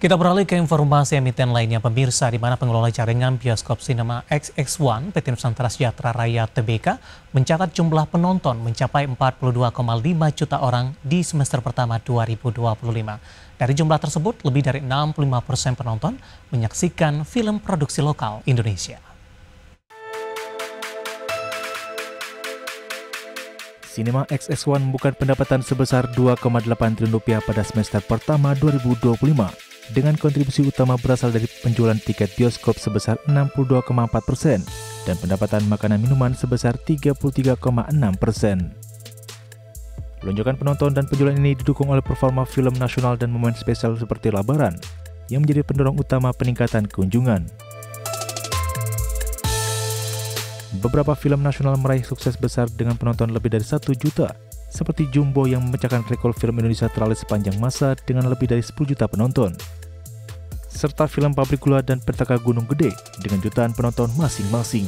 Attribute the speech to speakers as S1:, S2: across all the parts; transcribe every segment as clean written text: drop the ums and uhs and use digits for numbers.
S1: Kita beralih ke informasi emiten lainnya, pemirsa, di mana pengelola jaringan bioskop Cinema XX1 PT Nusantara Sejahtera Raya Tbk mencatat jumlah penonton mencapai 42,5 juta orang di semester pertama 2025. Dari jumlah tersebut, lebih dari 65% penonton menyaksikan film produksi lokal Indonesia.
S2: Cinema XX1 membuka pendapatan sebesar 2,8 triliun rupiah pada semester pertama 2025. Dengan kontribusi utama berasal dari penjualan tiket bioskop sebesar 62,4% dan pendapatan makanan minuman sebesar 33,6%. Lonjakan penonton dan penjualan ini didukung oleh performa film nasional dan momen spesial seperti Lebaran, yang menjadi pendorong utama peningkatan kunjungan. Beberapa film nasional meraih sukses besar dengan penonton lebih dari 1 juta, seperti Jumbo yang memecahkan rekor film Indonesia terlalu sepanjang masa dengan lebih dari 10 juta penonton, serta film Pabrik Gula dan Petaka Gunung Gede dengan jutaan penonton masing-masing.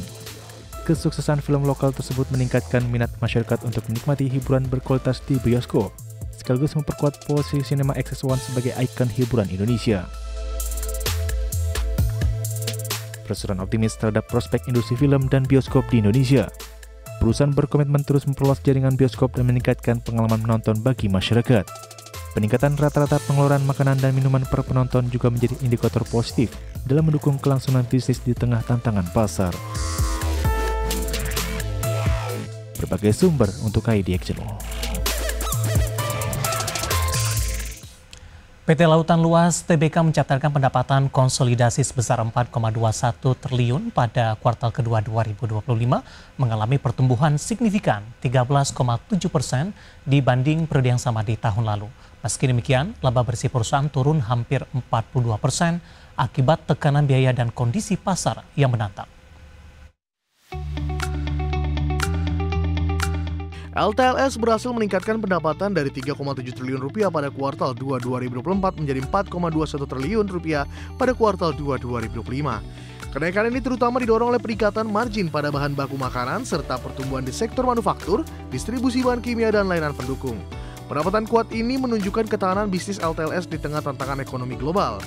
S2: Kesuksesan film lokal tersebut meningkatkan minat masyarakat untuk menikmati hiburan berkualitas di bioskop, sekaligus memperkuat posisi Cinema XX1 sebagai ikon hiburan Indonesia. Presiden optimis terhadap prospek industri film dan bioskop di Indonesia. Perusahaan berkomitmen terus memperluas jaringan bioskop dan meningkatkan pengalaman menonton bagi masyarakat. Peningkatan rata-rata pengeluaran makanan dan minuman per penonton juga menjadi indikator positif dalam mendukung kelangsungan bisnis di tengah tantangan pasar. Berbagai sumber untuk ID Action.
S1: PT Lautan Luas Tbk mencatatkan pendapatan konsolidasi sebesar 4,21 triliun pada kuartal kedua 2025, mengalami pertumbuhan signifikan 13,7% dibanding periode yang sama di tahun lalu. Meski demikian, laba bersih perusahaan turun hampir 42% akibat tekanan biaya dan kondisi pasar yang menantang.
S3: LTLS berhasil meningkatkan pendapatan dari 3,7 triliun rupiah pada kuartal 2 2024 menjadi 4,21 triliun rupiah pada kuartal 2 2025. Kenaikan ini terutama didorong oleh peningkatan margin pada bahan baku makanan serta pertumbuhan di sektor manufaktur, distribusi bahan kimia, dan layanan pendukung. Pendapatan kuat ini menunjukkan ketahanan bisnis LTLS di tengah tantangan ekonomi global.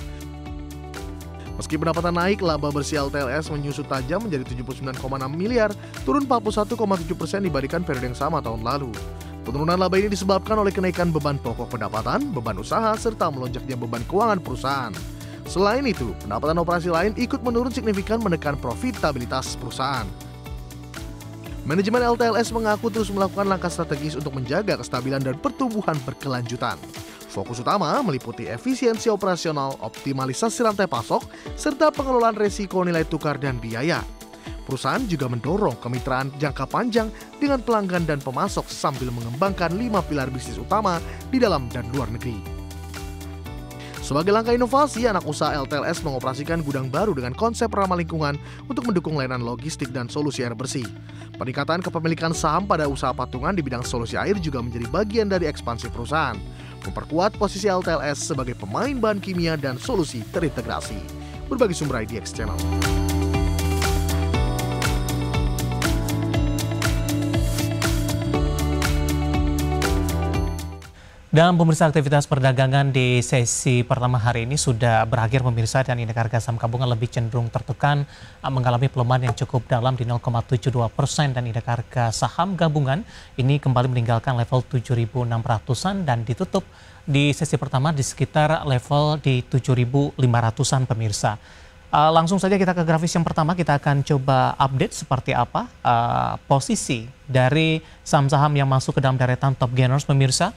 S3: Meski pendapatan naik, laba bersih LTLS menyusut tajam menjadi 79,6 miliar, turun 41,7% dibandingkan periode yang sama tahun lalu. Penurunan laba ini disebabkan oleh kenaikan beban pokok pendapatan, beban usaha, serta melonjaknya beban keuangan perusahaan. Selain itu, pendapatan operasi lain ikut menurun signifikan menekan profitabilitas perusahaan. Manajemen LTLS mengaku terus melakukan langkah strategis untuk menjaga kestabilan dan pertumbuhan berkelanjutan. Fokus utama meliputi efisiensi operasional, optimalisasi rantai pasok, serta pengelolaan resiko nilai tukar dan biaya. Perusahaan juga mendorong kemitraan jangka panjang dengan pelanggan dan pemasok sambil mengembangkan 5 pilar bisnis utama di dalam dan luar negeri. Sebagai langkah inovasi, anak usaha LTLS mengoperasikan gudang baru dengan konsep ramah lingkungan untuk mendukung layanan logistik dan solusi air bersih. Peningkatan kepemilikan saham pada usaha patungan di bidang solusi air juga menjadi bagian dari ekspansi perusahaan, memperkuat posisi LTLS sebagai pemain bahan kimia dan solusi terintegrasi. Berbagi sumber IDX Channel.
S1: Dan pemirsa, aktivitas perdagangan di sesi pertama hari ini sudah berakhir, pemirsa, dan indeks harga saham gabungan lebih cenderung tertekan, mengalami pelemahan yang cukup dalam di 0,72%, dan indeks harga saham gabungan ini kembali meninggalkan level 7.600-an dan ditutup di sesi pertama di sekitar level di 7.500-an, pemirsa. Langsung saja kita ke grafis yang pertama, kita akan coba update seperti apa posisi dari saham-saham yang masuk ke dalam deretan top gainers, pemirsa.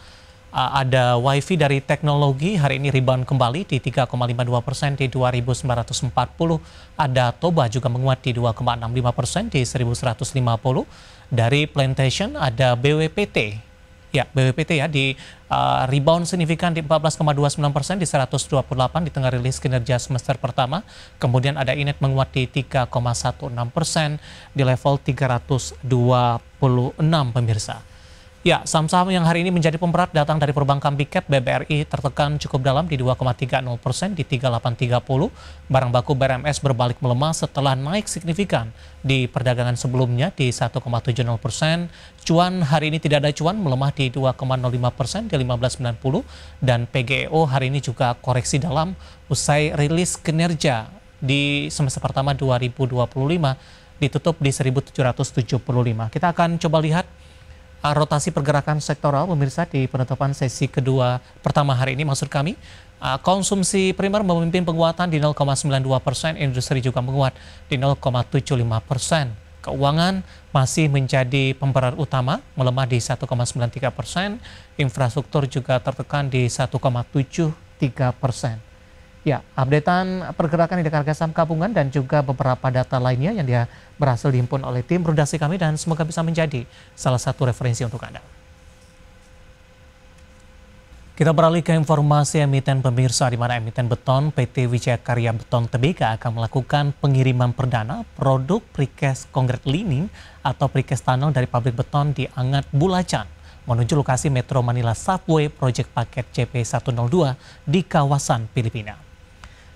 S1: Ada WiFi dari teknologi hari ini rebound kembali di 3,52% di 2.940. Ada Toba juga menguat di 2,65% di 1.150. Dari Plantation ada BWPT. Ya, BWPT ya di rebound signifikan di 14,29% di 128 di tengah rilis kinerja semester pertama. Kemudian ada Inet menguat di 3,16% di level 326, pemirsa. Ya, saham-saham yang hari ini menjadi pemberat datang dari perbankan Big Cap. BBRI tertekan cukup dalam di 2,30% di 3830. Barang baku BRMS berbalik melemah setelah naik signifikan di perdagangan sebelumnya di 1,70%. Cuan hari ini tidak ada cuan, melemah di 2,05% di 1590. Dan PGEO hari ini juga koreksi dalam usai rilis kinerja di semester pertama 2025 ditutup di 1775. Kita akan coba lihat rotasi pergerakan sektoral pemirsa di penutupan sesi kedua pertama hari ini. Maksud kami, konsumsi primer memimpin penguatan di 0,92%, industri juga menguat di 0,75%. Keuangan masih menjadi pemberat utama, melemah di 1,93%, infrastruktur juga tertekan di 1,73%. Ya, updatean pergerakan indeks harga saham gabungan dan juga beberapa data lainnya yang dia berhasil dihimpun oleh tim redaksi kami dan semoga bisa menjadi salah satu referensi untuk Anda. Kita beralih ke informasi emiten pemirsa, di mana emiten beton PT Wijaya Karya Beton Tbk akan melakukan pengiriman perdana produk precast concrete lining atau precast tunnel dari pabrik beton di Angat Bulacan menuju lokasi Metro Manila Subway Project Paket CP102 di kawasan Filipina.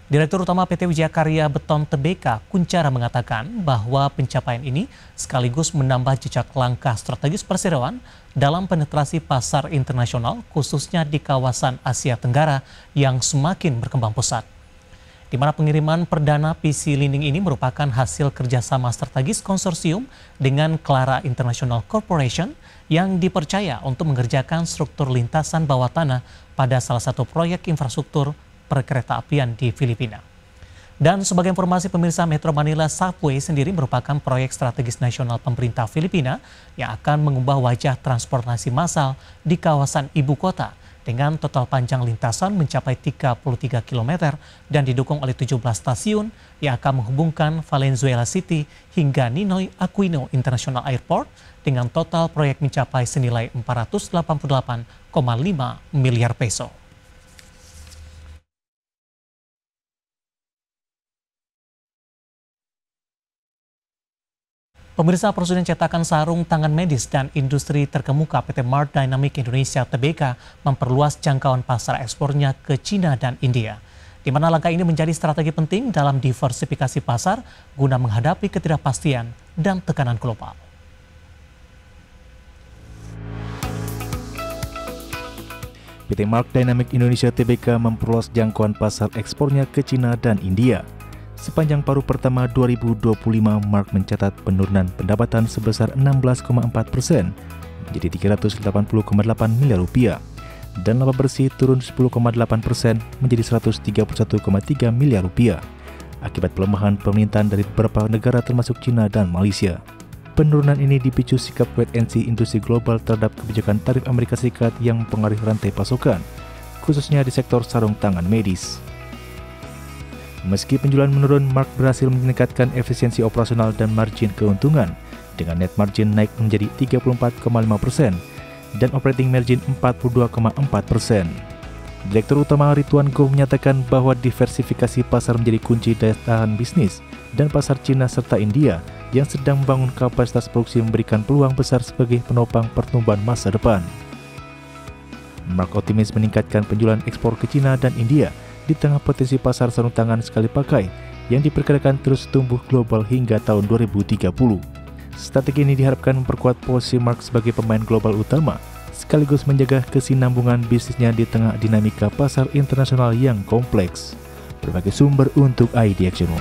S1: Direktur Utama PT Wijaya Karya Beton Tbk, Kunchara, mengatakan bahwa pencapaian ini sekaligus menambah jejak langkah strategis perseroan dalam penetrasi pasar internasional, khususnya di kawasan Asia Tenggara yang semakin berkembang pesat. Di mana pengiriman perdana PC Lining ini merupakan hasil kerjasama strategis konsorsium dengan Clara International Corporation yang dipercaya untuk mengerjakan struktur lintasan bawah tanah pada salah satu proyek infrastruktur perkereta apian di Filipina. Dan sebagai informasi pemirsa, Metro Manila Subway sendiri merupakan proyek strategis nasional pemerintah Filipina yang akan mengubah wajah transportasi massal di kawasan ibu kota dengan total panjang lintasan mencapai 33 km dan didukung oleh 17 stasiun yang akan menghubungkan Valenzuela City hingga Ninoy Aquino International Airport dengan total proyek mencapai senilai 488,5 miliar peso. Pemirsa, perusahaan cetakan sarung tangan medis dan industri terkemuka PT Mart Dynamic Indonesia Tbk memperluas jangkauan pasar ekspornya ke Cina dan India, di mana langkah ini menjadi strategi penting dalam diversifikasi pasar guna menghadapi ketidakpastian dan tekanan global.
S2: PT Mart Dynamic Indonesia Tbk memperluas jangkauan pasar ekspornya ke Cina dan India. Sepanjang paruh pertama 2025, Mart mencatat penurunan pendapatan sebesar 16,4% menjadi 380,8 miliar rupiah dan laba bersih turun 10,8% menjadi 131,3 miliar rupiah akibat pelemahan pemerintahan dari beberapa negara termasuk Cina dan Malaysia. Penurunan ini dipicu sikap wait-and-see industri global terhadap kebijakan tarif Amerika Serikat yang mempengaruhi rantai pasokan, khususnya di sektor sarung tangan medis. Meski penjualan menurun, Mart berhasil meningkatkan efisiensi operasional dan margin keuntungan dengan net margin naik menjadi 34,5% dan operating margin 42,4%. Direktur Utama Ridwan Goh menyatakan bahwa diversifikasi pasar menjadi kunci daya tahan bisnis dan pasar Cina serta India yang sedang membangun kapasitas produksi memberikan peluang besar sebagai penopang pertumbuhan masa depan. Mart optimis meningkatkan penjualan ekspor ke Cina dan India di tengah potensi pasar sarung tangan sekali pakai yang diperkirakan terus tumbuh global hingga tahun 2030. Strategi ini diharapkan memperkuat posisi Mart sebagai pemain global utama, sekaligus menjaga kesinambungan bisnisnya di tengah dinamika pasar internasional yang kompleks. Berbagai sumber untuk ID Action.